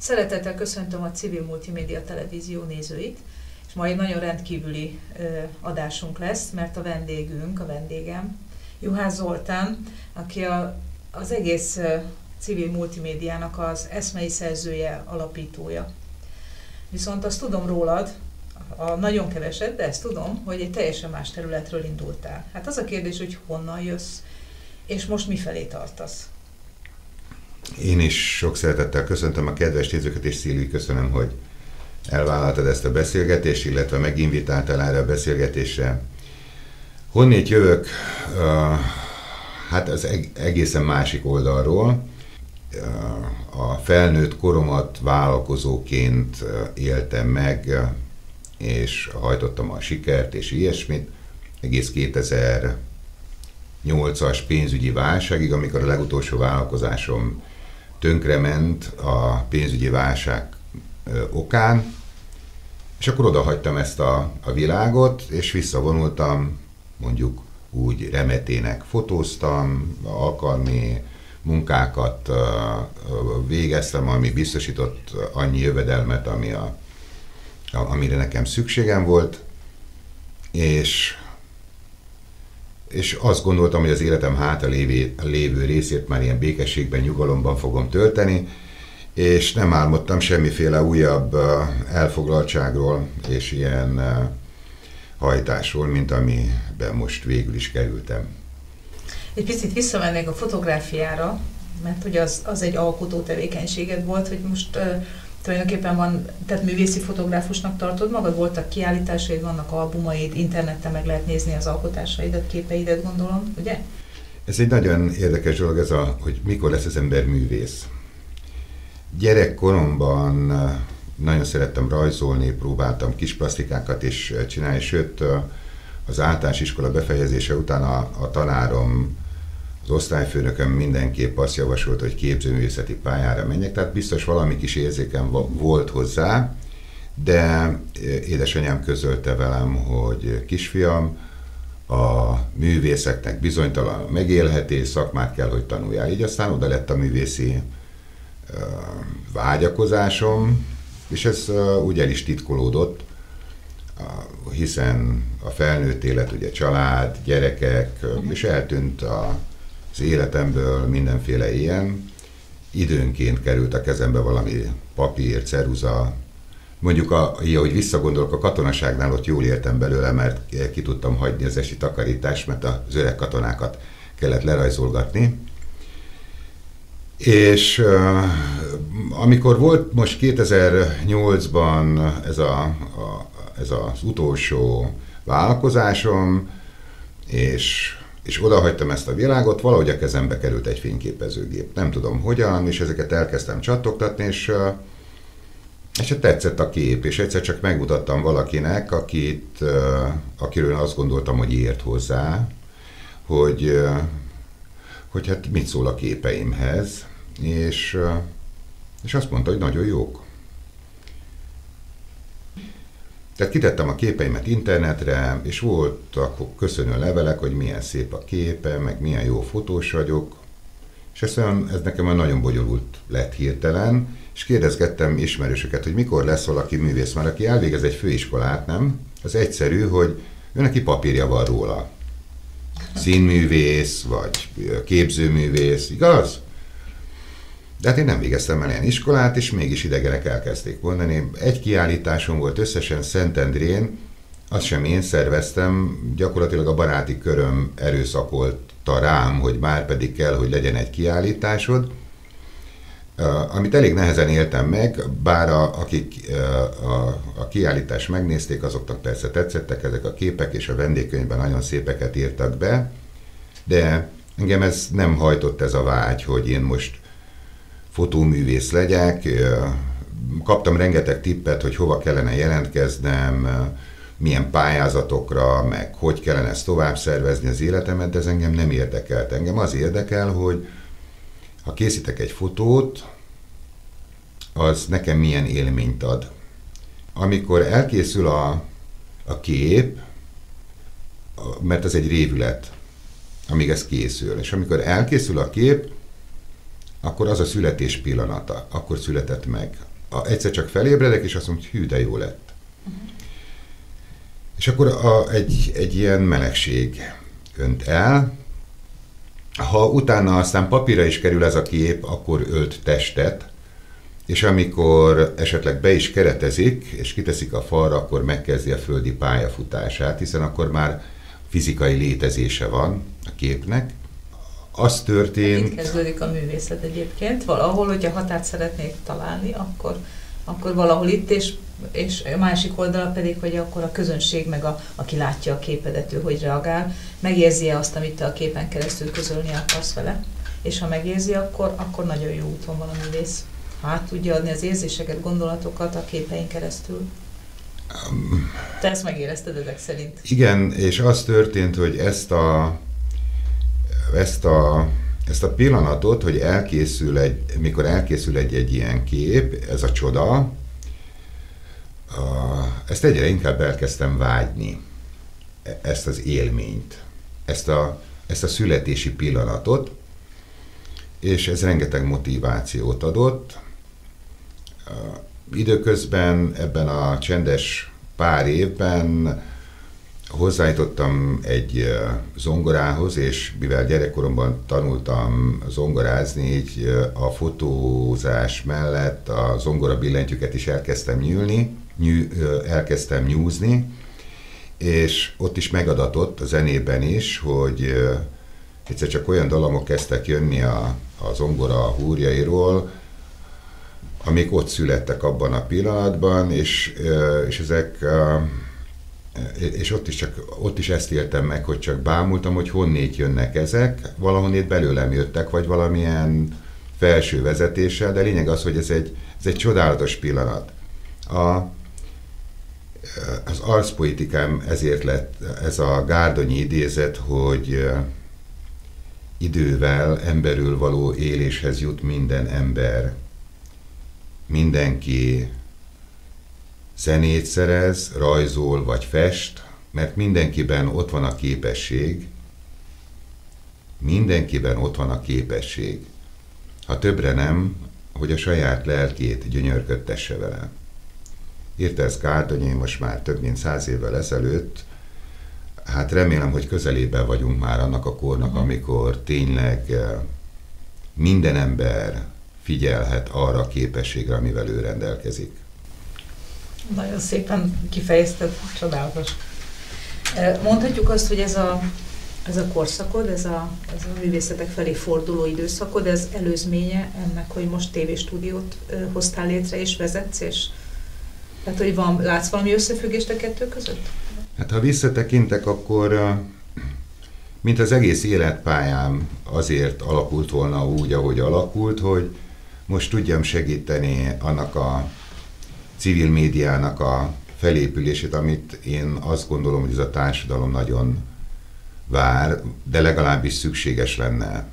Szeretettel köszöntöm a Civil Multimédia Televízió nézőit, és ma egy nagyon rendkívüli adásunk lesz, mert a vendégem, Juhász Zoltán, aki az egész civil multimédiának az eszmei szerzője, alapítója. Viszont azt tudom rólad, nagyon keveset, de ezt tudom, hogy egy teljesen más területről indultál. Hát az a kérdés, hogy honnan jössz, és most mifelé tartasz? Én is sok szeretettel köszöntöm a kedves nézőket, és Szilvi, köszönöm, hogy elvállaltad ezt a beszélgetést, illetve meginvitáltál erre a beszélgetésre. Honnét jövök? Hát az egészen másik oldalról. A felnőtt koromat vállalkozóként éltem meg, és hajtottam a sikert és ilyesmit, egész 2008-as pénzügyi válságig, amikor a legutolsó vállalkozásom tönkrement a pénzügyi válság okán, és akkor odahagytam ezt a világot, és visszavonultam, mondjuk úgy remetének fotóztam, alkalmi munkákat végeztem, ami biztosított annyi jövedelmet, amire nekem szükségem volt, és azt gondoltam, hogy az életem hátra lévő részét már ilyen békességben, nyugalomban fogom tölteni, és nem álmodtam semmiféle újabb elfoglaltságról és ilyen hajtásról, mint amiben most végül is kerültem. Egy picit visszamennék a fotográfiára, mert ugye az egy alkotó tevékenységed volt, hogy most tulajdonképpen tehát művészi fotográfusnak tartod magad, voltak kiállításaid, vannak albumaid, interneten meg lehet nézni az alkotásaidat, képeidet, gondolom, ugye? Ez egy nagyon érdekes dolog, hogy mikor lesz az ember művész. Gyerekkoromban nagyon szerettem rajzolni, próbáltam kis plastikákat is csinálni, sőt az általános iskola befejezése után a tanárom, az osztályfőnököm mindenképp azt javasolt, hogy képzőművészeti pályára menjek, tehát biztos valami kis érzékem volt hozzá, de édesanyám közölte velem, hogy kisfiam, a művészeknek bizonytalan megélhetés, szakmát kell, hogy tanuljál. Így aztán oda lett a művészi vágyakozásom, és ez úgy el is titkolódott, hiszen a felnőtt élet, ugye család, gyerekek, és eltűnt az életemből mindenféle ilyen. Időnként került a kezembe valami papír, ceruza. Mondjuk, ahogy visszagondolok, a katonaságnál ott jól éltem belőle, mert ki tudtam hagyni az esti takarítást, mert az öreg katonákat kellett lerajzolgatni. És amikor volt most 2008-ban ez az utolsó vállalkozásom, és odahagytam ezt a világot, valahogy a kezembe került egy fényképezőgép. Nem tudom hogyan, és ezeket elkezdtem csattogtatni, és tetszett a kép, és egyszer csak megmutattam valakinek, akiről azt gondoltam, hogy ért hozzá, hogy hát mit szól a képeimhez, és azt mondta, hogy nagyon jók. Tehát kitettem a képeimet internetre, és voltak köszönő levelek, hogy milyen szép a képe, meg milyen jó fotós vagyok, és ez nekem nagyon bonyolult lett hirtelen, és kérdezgettem ismerősöket, hogy mikor lesz valaki művész, mert aki elvégez egy főiskolát, nem? Az egyszerű, hogy ő neki papírja van róla. Színművész, vagy képzőművész, igaz? De hát én nem végeztem el ilyen iskolát, és mégis idegenek elkezdték mondani. Egy kiállításom volt összesen Szentendrén, azt sem én szerveztem, gyakorlatilag a baráti köröm erőszakolta rám, hogy már pedig kell, hogy legyen egy kiállításod, amit elég nehezen éltem meg, bár akik a kiállítást megnézték, azoknak persze tetszettek ezek a képek, és a vendégkönyvben nagyon szépeket írtak be, de engem ez nem hajtott ez a vágy, hogy én most fotóművész legyek. Kaptam rengeteg tippet, hogy hova kellene jelentkeznem, milyen pályázatokra, meg hogy kellene ezt tovább szervezni az életemet, de ez engem nem érdekelt. Engem az érdekel, hogy ha készítek egy fotót, az nekem milyen élményt ad. Amikor elkészül a kép, mert ez egy révület, amíg ez készül, és amikor elkészül a kép, akkor az a születés pillanata, akkor született meg. egyszer csak felébredek, és azt mondom, hogy hű, de jó lett. És akkor egy ilyen melegség önt el. Ha utána aztán papírra is kerül ez a kép, akkor ölt testet, és amikor esetleg be is keretezik, és kiteszik a falra, akkor megkezdi a földi pályafutását, hiszen akkor már fizikai létezése van a képnek. Az történt... Itt kezdődik a művészet egyébként. Valahol, hogyha határt szeretnék találni, akkor valahol itt, és a másik oldala pedig, hogy akkor a közönség, meg aki látja a képedet, ő hogy reagál, megérzi-e azt, amit te a képen keresztül közölni akarsz vele, és ha megérzi, akkor nagyon jó úton van a művész. Hát tudja adni az érzéseket, gondolatokat a képein keresztül. Te ezt megérezted ezek szerint? Igen, és az történt, hogy ezt a pillanatot, hogy mikor elkészül egy ilyen kép, ez a csoda, ezt egyre inkább elkezdtem vágyni, ezt az élményt, ezt a születési pillanatot, és ez rengeteg motivációt adott. Időközben ebben a csendes pár évben hozzájutottam egy zongorához, és mivel gyerekkoromban tanultam zongorázni, így a fotózás mellett a zongora billentyűket is elkezdtem nyúzni, és ott is megadatott a zenében is, hogy egyszer csak olyan dallamok kezdtek jönni a zongora húrjairól, amik ott születtek abban a pillanatban, és ezek... És ott is ezt éltem meg, hogy csak bámultam, hogy honnét jönnek ezek, valahonnét belőlem jöttek, vagy valamilyen felső vezetéssel, de lényeg az, hogy ez egy csodálatos pillanat. Az arszpoetikám ezért lett ez a Gárdonyi idézet, hogy idővel emberül való éléshez jut minden ember. Mindenki zenét szerez, rajzol vagy fest, mert mindenkiben ott van a képesség, ha többre nem, hogy a saját lelkét gyönyörködtesse vele. Írta ezt Gárdonyi most már több mint 100 évvel ezelőtt, hát remélem, hogy közelében vagyunk már annak a kornak, amikor tényleg minden ember figyelhet arra a képességre, amivel ő rendelkezik. Nagyon szépen kifejezted, csodálatos. Mondhatjuk azt, hogy ez a korszakod, ez a művészetek felé forduló időszakod, ez előzménye ennek, hogy most tévéstúdiót hoztál létre és vezetsz, és tehát, hogy látsz valami összefüggést a kettő között? Hát ha visszatekintek, akkor mint az egész életpályám azért alakult volna úgy, ahogy alakult, hogy most tudjam segíteni annak a civil médiának a felépülését, amit én azt gondolom, hogy ez a társadalom nagyon vár, de legalábbis szükséges lenne.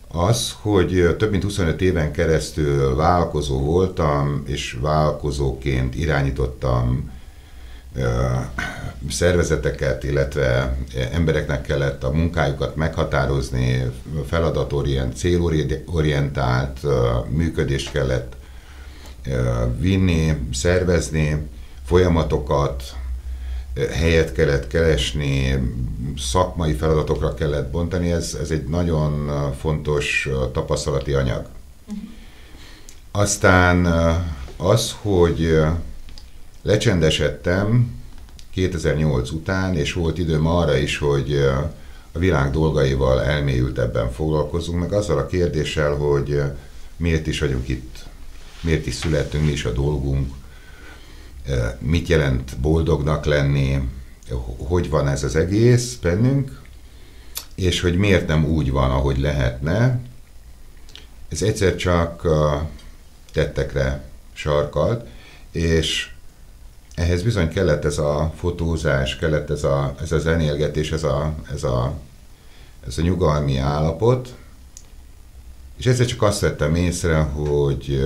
Az, hogy több mint 25 éven keresztül vállalkozó voltam, és vállalkozóként irányítottam szervezeteket, illetve embereknek kellett a munkájukat meghatározni, célorientált működést kellett vinni, szervezni, folyamatokat, helyet kellett keresni, szakmai feladatokra kellett bontani, ez egy nagyon fontos tapasztalati anyag. Aztán az, hogy lecsendesedtem 2008 után, és volt időm arra is, hogy a világ dolgaival elmélyültebben foglalkozunk, meg azzal a kérdéssel, hogy miért is vagyunk itt, miért is születtünk, mi is a dolgunk, mit jelent boldognak lenni, hogy van ez az egész bennünk, és hogy miért nem úgy van, ahogy lehetne. Ez egyszer csak tettekre sarkalt, és ehhez bizony kellett ez a fotózás, kellett ez a zenélgetés, ez a nyugalmi állapot, és egyszer csak azt vettem észre, hogy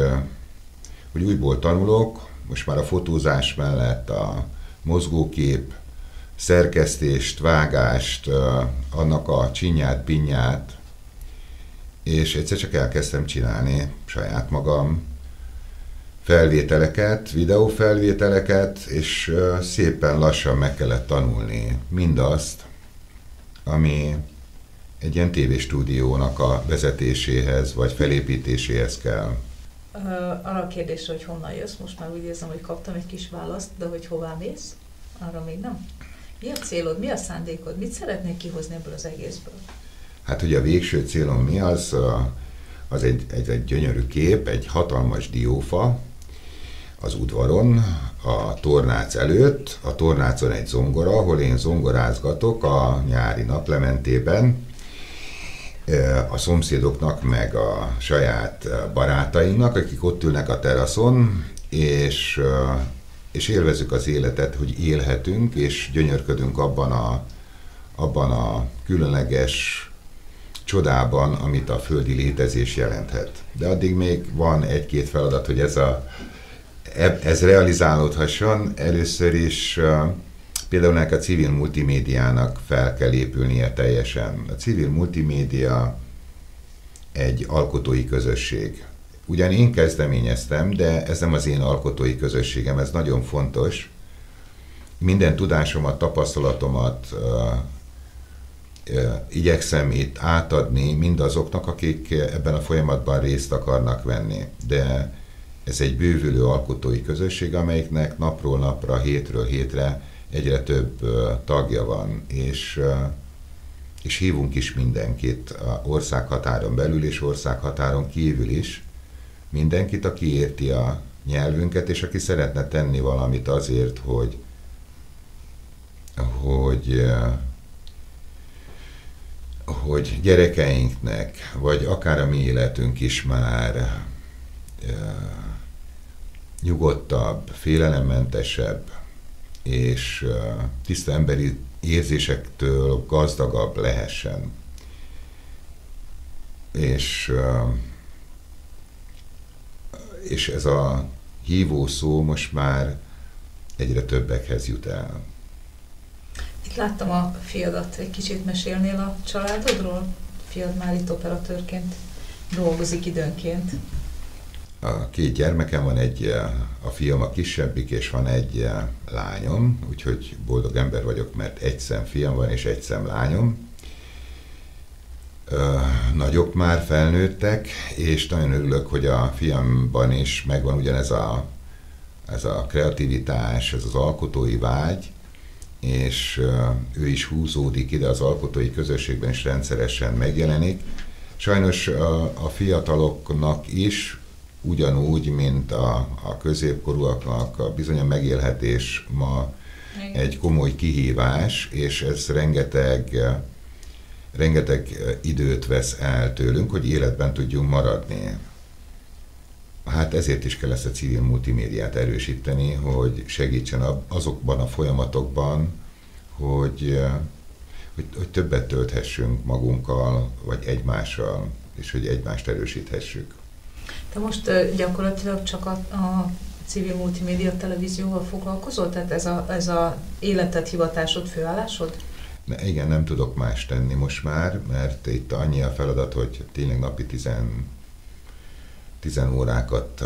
újból tanulok, most már a fotózás mellett a mozgókép, szerkesztést, vágást, annak a csinyát, pinnyát, és egyszer csak elkezdtem csinálni saját magam felvételeket, videófelvételeket, és szépen lassan meg kellett tanulni mindazt, ami egy ilyen tévéstúdiónak a vezetéséhez vagy felépítéséhez kell. Arra a kérdésre, hogy honnan jössz, most már úgy érzem, hogy kaptam egy kis választ, de hogy hová mész, arra még nem. Mi a célod, mi a szándékod, mit szeretnél kihozni ebből az egészből? Hát ugye a végső célom mi az? Az egy gyönyörű kép, egy hatalmas diófa az udvaron, a tornác előtt, a tornácon egy zongora, ahol én zongorázgatok a nyári naplementében, a szomszédoknak, meg a saját barátainknak, akik ott ülnek a teraszon, és élvezzük az életet, hogy élhetünk, és gyönyörködünk abban a különleges csodában, amit a földi létezés jelenthet. De addig még van egy-két feladat, hogy ez realizálódhasson. Először is például a civil multimédiának fel kell épülnie teljesen. A civil multimédia egy alkotói közösség. Ugyan én kezdeményeztem, de ez nem az én alkotói közösségem, ez nagyon fontos. Minden tudásomat, tapasztalatomat igyekszem itt átadni mindazoknak, akik ebben a folyamatban részt akarnak venni. De ez egy bővülő alkotói közösség, amelyiknek napról napra, hétről hétre egyre több tagja van, és hívunk is mindenkit, országhatáron belül és országhatáron kívül is, mindenkit, aki érti a nyelvünket, és aki szeretne tenni valamit azért, hogy gyerekeinknek, vagy akár a mi életünk is már nyugodtabb, félelemmentesebb, és tiszta emberi érzésektől gazdagabb lehessen. És ez a hívó szó most már egyre többekhez jut el. Itt láttam a fiadat, egy kicsit mesélnél a családodról? Fiad már itt operatőrként dolgozik időnként. A két gyermekem van, a fiam a kisebbik, és van egy lányom, úgyhogy boldog ember vagyok, mert egy szem fiam van, és egy szem lányom. Nagyok már, felnőttek, és nagyon örülök, hogy a fiamban is megvan ugyanez ez a kreativitás, ez az alkotói vágy, és ő is húzódik ide az alkotói közösségben, és rendszeresen megjelenik. Sajnos a fiataloknak is, ugyanúgy, mint a középkorúaknak, bizony a megélhetés ma egy komoly kihívás, és ez rengeteg időt vesz el tőlünk, hogy életben tudjunk maradni. Hát ezért is kell ezt a civil multimédiát erősíteni, hogy segítsen azokban a folyamatokban, hogy többet tölthessünk magunkkal, vagy egymással, és hogy egymást erősíthessük. Te most gyakorlatilag csak a civil multimédia televízióval foglalkozol? Tehát ez a életed, hivatásod, főállásod? Igen, nem tudok más tenni most már, mert itt annyi a feladat, hogy tényleg napi 10 órákat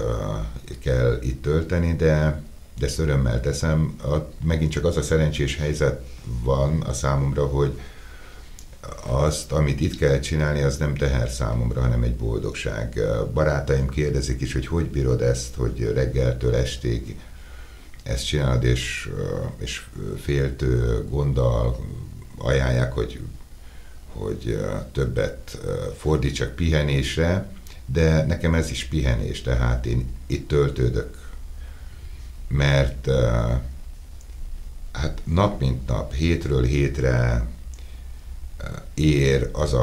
kell itt tölteni, de ezt örömmel teszem. Megint csak az a szerencsés helyzet van a számomra, hogy azt, amit itt kell csinálni, az nem teher számomra, hanem egy boldogság. Barátaim kérdezik is, hogy bírod ezt, hogy reggeltől estig ezt csinálod, és féltő gonddal ajánlják, hogy többet fordítsak pihenésre, de nekem ez is pihenés, tehát én itt töltődök. Mert hát nap mint nap, hétről hétre ér az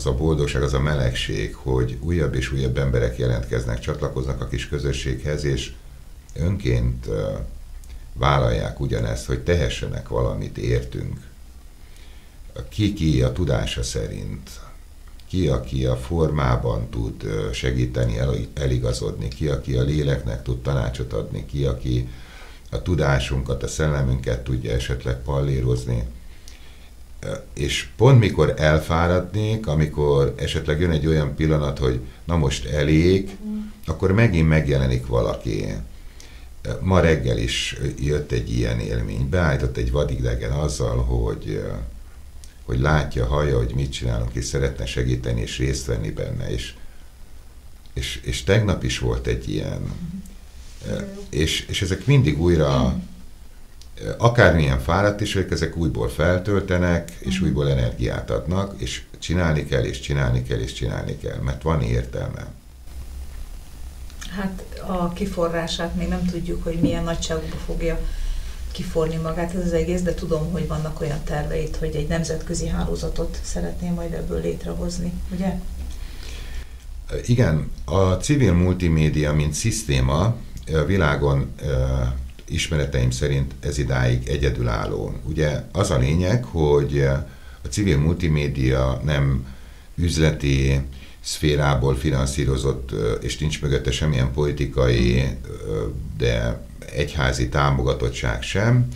a boldogság, az a melegség, hogy újabb és újabb emberek jelentkeznek, csatlakoznak a kis közösséghez, és önként vállalják ugyanezt, hogy tehessenek valamit, értünk. Ki a tudása szerint, aki a formában tud segíteni, eligazodni, aki a léleknek tud tanácsot adni, aki a tudásunkat, a szellemünket tudja esetleg pallérozni. És pont mikor elfáradnék, amikor esetleg jön egy olyan pillanat, hogy na most elég, akkor megint megjelenik valaki. Ma reggel is jött egy ilyen élmény. Beállított egy vadidegen azzal, hogy látja, hallja, hogy mit csinálunk, és szeretne segíteni, és részt venni benne. És tegnap is volt egy ilyen. És ezek mindig újra, akármilyen fáradt is vagyok, ezek újból feltöltenek, és újból energiát adnak, és csinálni kell, és csinálni kell, és csinálni kell, mert van értelme. Hát a kiforrását még nem tudjuk, hogy milyen nagyságúba fogja kiforni magát ez az egész, de tudom, hogy vannak olyan terveid, hogy egy nemzetközi hálózatot szeretném majd ebből létrehozni, ugye? Igen, a civil multimédia, mint szisztéma a világon ismereteim szerint ez idáig egyedülálló. Ugye az a lényeg, hogy a civil multimédia nem üzleti szférából finanszírozott, és nincs mögötte semmilyen politikai, de egyházi támogatottság sem.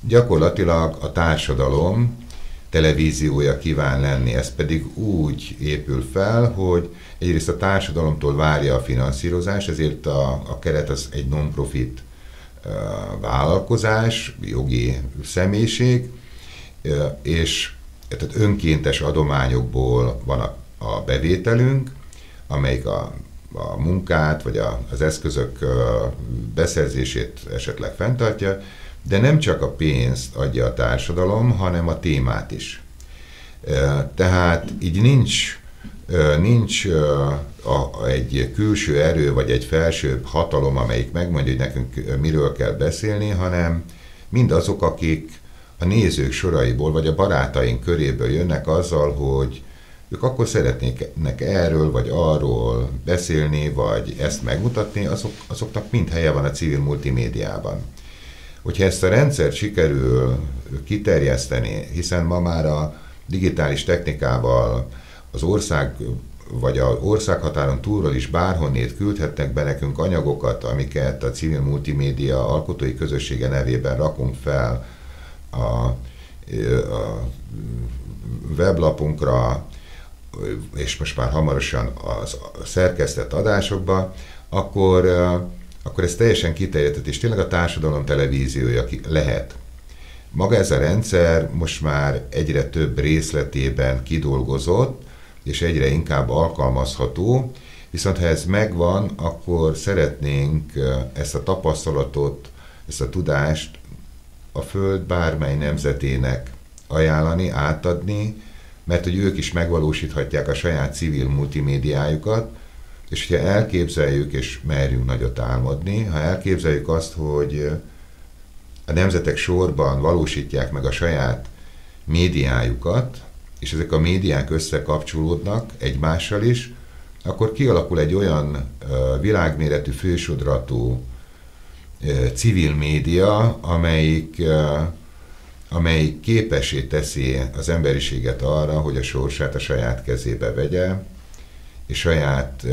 Gyakorlatilag a társadalom televíziója kíván lenni, ez pedig úgy épül fel, hogy egyrészt a társadalomtól várja a finanszírozást, ezért a keret az egy non-profit vállalkozás, jogi személyiség, és tehát önkéntes adományokból van a bevételünk, amelyik a munkát, vagy az eszközök beszerzését esetleg fenntartja, de nem csak a pénzt adja a társadalom, hanem a témát is. Tehát így nincs egy külső erő, vagy egy felsőbb hatalom, amelyik megmondja, hogy nekünk miről kell beszélni, hanem mindazok, akik a nézők soraiból, vagy a barátaink köréből jönnek azzal, hogy ők akkor szeretnének erről, vagy arról beszélni, vagy ezt megmutatni, azoknak mind helye van a civil multimédiában. Hogyha ezt a rendszert sikerül kiterjeszteni, hiszen ma már a digitális technikával az ország, vagy az országhatáron túlról is bárhonnét küldhetnek be nekünk anyagokat, amiket a civil multimédia alkotói közössége nevében rakunk fel a weblapunkra, és most már hamarosan a szerkesztett adásokba, akkor ez teljesen kiterjedt, és tényleg a társadalom televíziója lehet. Maga ez a rendszer most már egyre több részletében kidolgozott, és egyre inkább alkalmazható, viszont ha ez megvan, akkor szeretnénk ezt a tapasztalatot, ezt a tudást a Föld bármely nemzetének ajánlani, átadni, mert hogy ők is megvalósíthatják a saját civil multimédiájukat, és ha elképzeljük, és merjünk nagyot álmodni, ha elképzeljük azt, hogy a nemzetek sorban valósítják meg a saját médiájukat, és ezek a médiák összekapcsolódnak egymással is, akkor kialakul egy olyan világméretű fősodratú civil média, amelyik képessé teszi az emberiséget arra, hogy a sorsát a saját kezébe vegye, és saját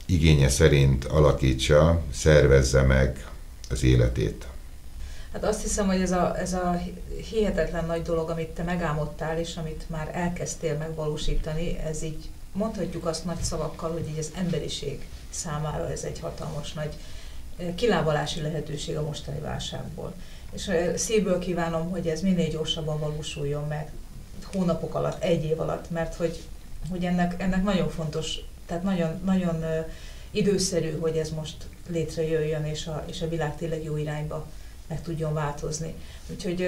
igénye szerint alakítsa, szervezze meg az életét. Hát azt hiszem, hogy ez a hihetetlen nagy dolog, amit te megálmodtál, és amit már elkezdtél megvalósítani, ez így mondhatjuk azt nagy szavakkal, hogy így az emberiség számára ez egy hatalmas nagy kilábalási lehetőség a mostani válságból. És szívből kívánom, hogy ez minél gyorsabban valósuljon meg, hónapok alatt, egy év alatt, mert hogy ennek nagyon fontos, tehát nagyon, nagyon időszerű, hogy ez most létrejöjjön, és a világ tényleg jó irányba meg tudjon változni. Úgyhogy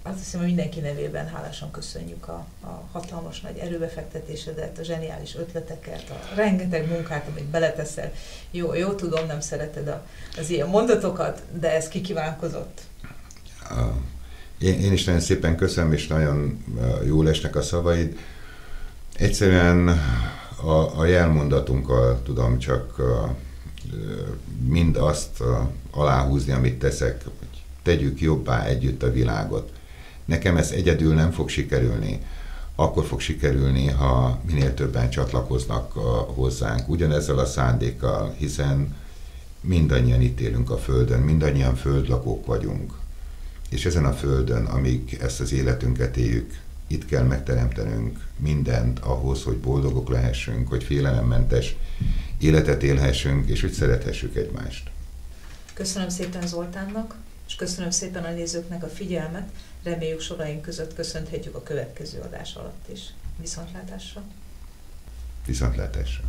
azt hiszem, hogy mindenki nevében hálásan köszönjük a hatalmas nagy erőbefektetésedet, a zseniális ötleteket, a rengeteg munkát, amit beleteszel. Jó, tudom, nem szereted az ilyen mondatokat, de ez kikívánkozott. Én is nagyon szépen köszönöm, és nagyon jól esnek a szavaid. Egyszerűen a jelmondatunkkal tudom csak mind azt aláhúzni, amit teszek, hogy tegyük jobbá együtt a világot. Nekem ez egyedül nem fog sikerülni. Akkor fog sikerülni, ha minél többen csatlakoznak hozzánk, ugyanezzel a szándékkal, hiszen mindannyian itt élünk a Földön, mindannyian földlakók vagyunk. és ezen a földön, amíg ezt az életünket éljük, itt kell megteremtenünk mindent ahhoz, hogy boldogok lehessünk, hogy félelemmentes életet élhessünk, és hogy szerethessük egymást. Köszönöm szépen Zoltánnak, és köszönöm szépen a nézőknek a figyelmet. Reméljük soraink között köszönhetjük a következő adás alatt is. Viszontlátásra! Viszontlátásra!